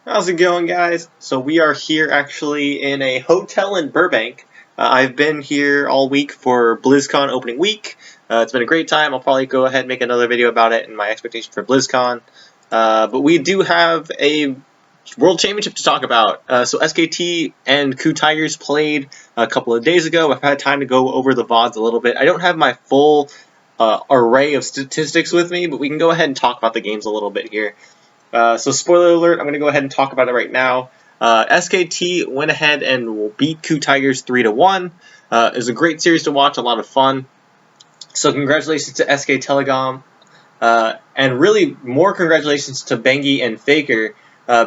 How's it going, guys? So we are here actually in a hotel in Burbank. I've been here all week for BlizzCon opening week. It's been a great time. I'll probably go ahead and make another video about it and my expectation for BlizzCon. But we do have a World Championship to talk about. So SKT and KU Tigers played a couple of days ago. I've had time to go over the VODs a little bit. I don't have my full array of statistics with me, but we can go ahead and talk about the games a little bit here. So spoiler alert, I'm going to go ahead and talk about it right now. SKT went ahead and beat KU Tigers 3-1. It was a great series to watch, a lot of fun. So congratulations to SK Telecom. And really more congratulations to Bengi and Faker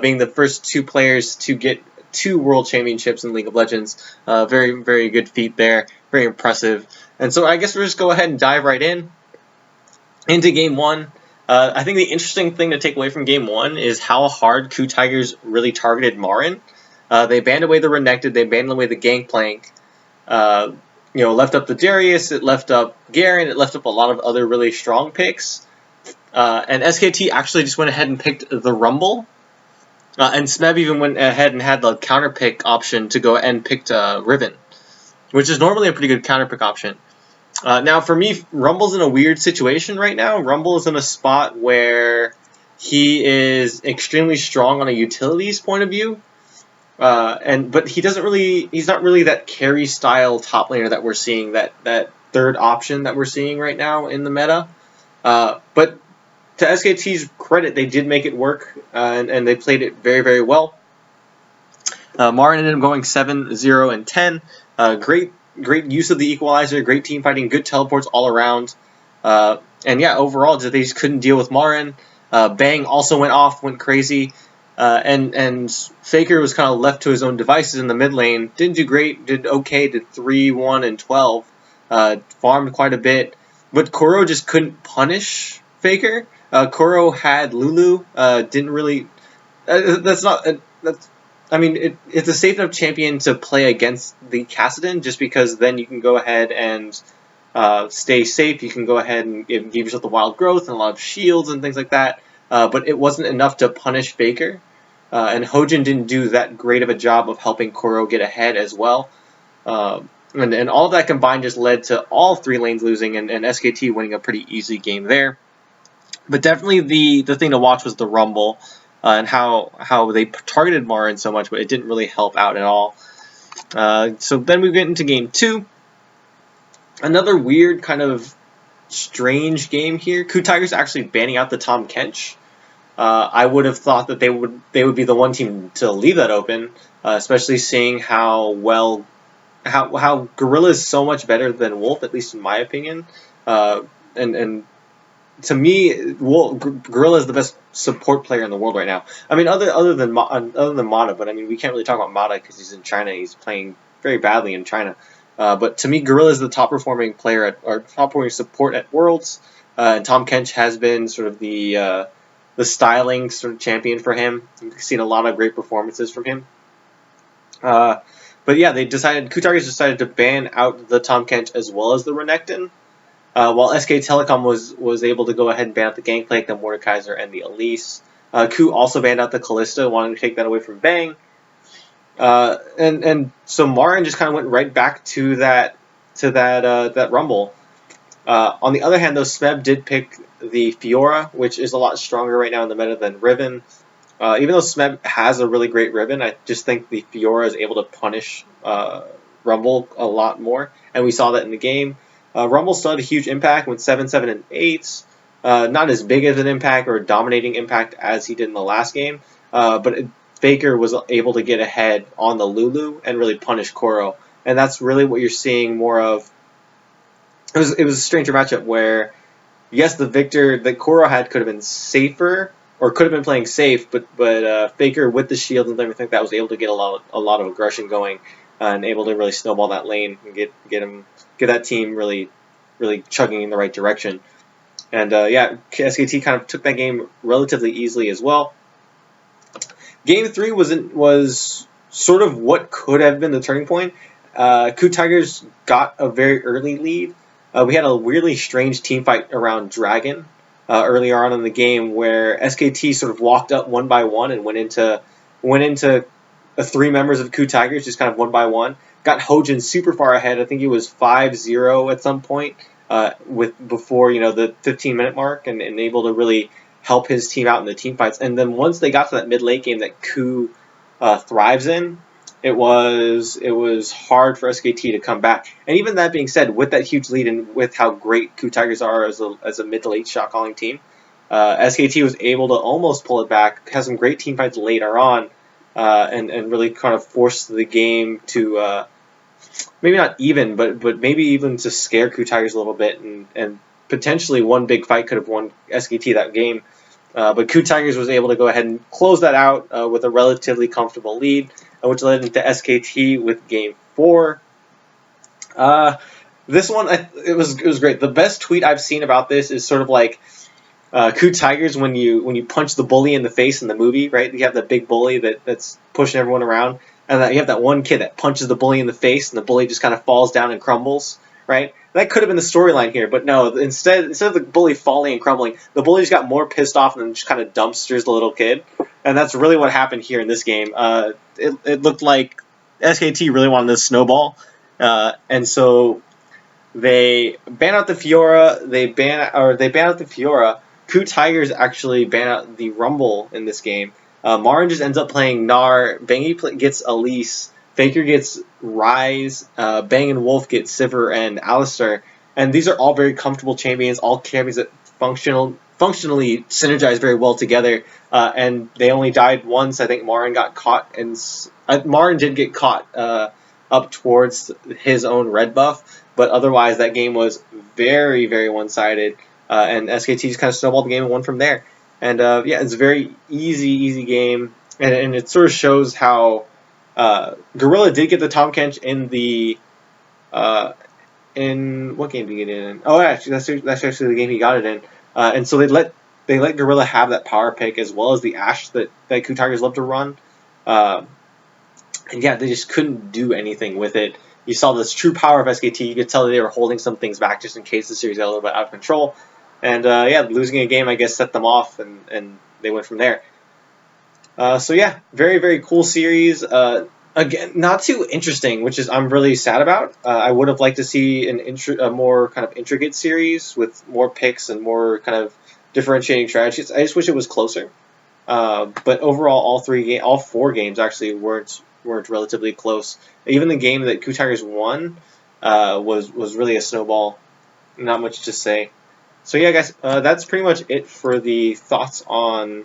being the first two players to get 2 World Championships in League of Legends. Very, very good feat there. Very impressive. And so I guess we'll just go ahead and dive right into Game 1. I think the interesting thing to take away from Game 1 is how hard KU Tigers really targeted Marin. They banned away the Renekton, they banned away the Gangplank. Left up the Darius, it left up Garen, it left up a lot of other really strong picks. And SKT actually just went ahead and picked the Rumble. And Smeb even went ahead and had the counter pick option to go and picked Riven, which is normally a pretty good counter pick option. Now, for me, Rumble's in a weird situation right now. Rumble is in a spot where he is extremely strong on a utilities point of view, but he's not really that carry style top laner that we're seeing, that third option that we're seeing right now in the meta. But to SKT's credit, they did make it work, and they played it very, very well. Marin ended up going 7-0 and 10. Great use of the equalizer, great team fighting, good teleports all around. And yeah, overall, they just couldn't deal with Marin. Bang also went crazy. And Faker was kind of left to his own devices in the mid lane. Didn't do great, did okay, did 3-1 and 12. Farmed quite a bit. But Kuro just couldn't punish Faker. Kuro had Lulu, didn't really... it's a safe enough champion to play against the Kassadin, just because then you can go ahead and stay safe. You can go ahead and give yourself the wild growth and a lot of shields and things like that. But it wasn't enough to punish Faker. And Hojin didn't do that great of a job of helping Kuro get ahead as well. And all of that combined just led to all 3 lanes losing and SKT winning a pretty easy game there. But definitely the thing to watch was the Rumble. And how they targeted Marin so much, but it didn't really help out at all. So then we get into Game 2. Another weird kind of strange game here. KU Tigers actually banning out the Tahm Kench. I would have thought that they would be the one team to leave that open, especially seeing how Gorilla is so much better than Wolf, at least in my opinion. And to me, Gorilla is the best support player in the world right now. I mean, other than Mata, but I mean, we can't really talk about Mata because he's in China. He's playing very badly in China. But to me, Gorilla is the top performing player or top performing support at Worlds. And Tahm Kench has been sort of the styling sort of champion for him. We've seen a lot of great performances from him. But yeah, KU Tigers decided to ban out the Tahm Kench as well as the Renekton. While SK Telecom was able to go ahead and ban out the Gangplank, the Mordekaiser, and the Elise. KU also banned out the Kalista, wanting to take that away from Bang. And so Marin just kind of went right back to that Rumble. On the other hand, though, Smeb did pick the Fiora, which is a lot stronger right now in the meta than Riven. Even though Smeb has a really great Riven, I just think the Fiora is able to punish Rumble a lot more, and we saw that in the game. Rumble still had a huge impact with 7, 7, and 8. Not as big as an impact or a dominating impact as he did in the last game, but Faker was able to get ahead on the Lulu and really punish Kuro, and that's really what you're seeing more of. It was a stranger matchup where, yes, the Victor that Kuro had could have been safer or could have been playing safe, but Faker with the shield and everything like that was able to get a lot of aggression going and able to really snowball that lane and get that team really chugging in the right direction. And yeah, SKT kind of took that game relatively easily as well. Game 3 was sort of what could have been the turning point. KU Tigers got a very early lead. We had a really strange team fight around Dragon earlier on in the game where SKT sort of walked up one by one and went into went into 3 members of Coup Tigers just kind of one by one. Got Hojin super far ahead. I think it was 5-0 at some point before the 15-minute mark, and able to really help his team out in the team fights. And then once they got to that mid-late game that Coup thrives in, it was hard for SKT to come back. And even that being said, with that huge lead and with how great Coup Tigers are as a mid to late shot calling team, SKT was able to almost pull it back, have some great team fights later on, and really kind of force the game to maybe not even, but maybe even to scare Coup Tigers a little bit, and potentially one big fight could have won SKT that game. But Coup Tigers was able to go ahead and close that out with a relatively comfortable lead, which led into SKT with Game 4. This one, it was great. The best tweet I've seen about this is sort of like Coup Tigers when you punch the bully in the face in the movie, right? You have the big bully that's pushing everyone around, and you have that one kid that punches the bully in the face, and the bully just kind of falls down and crumbles, right? That could have been the storyline here, but no. Instead of the bully falling and crumbling, the bully just got more pissed off and just kind of dumpsters the little kid, and that's really what happened here in this game. It looked like SKT really wanted this snowball, and so they ban out the Fiora. They ban out the Fiora. Coup Tigers actually ban out the Rumble in this game. Marin just ends up playing Gnar. Bangy gets Elise. Faker gets Rise. Bang and Wolf get Sivir and Alistar. And these are all very comfortable champions, all champions that functionally synergize very well together. And they only died once. I think Marin got caught, and Marin did get caught up towards his own red buff. But otherwise, that game was very, very one-sided. And SKT just kind of snowballed the game and won from there. And yeah, it's a very easy game. And it sort of shows how Gorilla did get the Tahm Kench in the in what game did he get it in? Oh, actually, that's actually the game he got it in. And so they let Gorilla have that power pick as well as the Ashe that Coup Tigers love to run. And yeah, they just couldn't do anything with it. You saw this true power of SKT. You could tell that they were holding some things back just in case the series got a little bit out of control. And yeah, losing a game, I guess, set them off, and they went from there. So yeah, very, very cool series. Again, not too interesting, which is I'm really sad about. I would have liked to see a more kind of intricate series with more picks and more kind of differentiating strategies. I just wish it was closer. But overall, all 4 games actually weren't relatively close. Even the game that Coup Tigers won was really a snowball. Not much to say. So yeah, guys, that's pretty much it for the thoughts on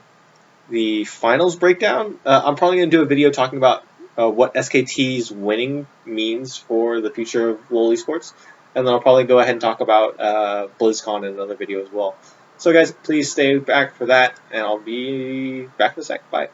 the finals breakdown. I'm probably going to do a video talking about what SKT's winning means for the future of LoL Esports, and then I'll probably go ahead and talk about BlizzCon in another video as well. So guys, please stay back for that, and I'll be back in a sec. Bye.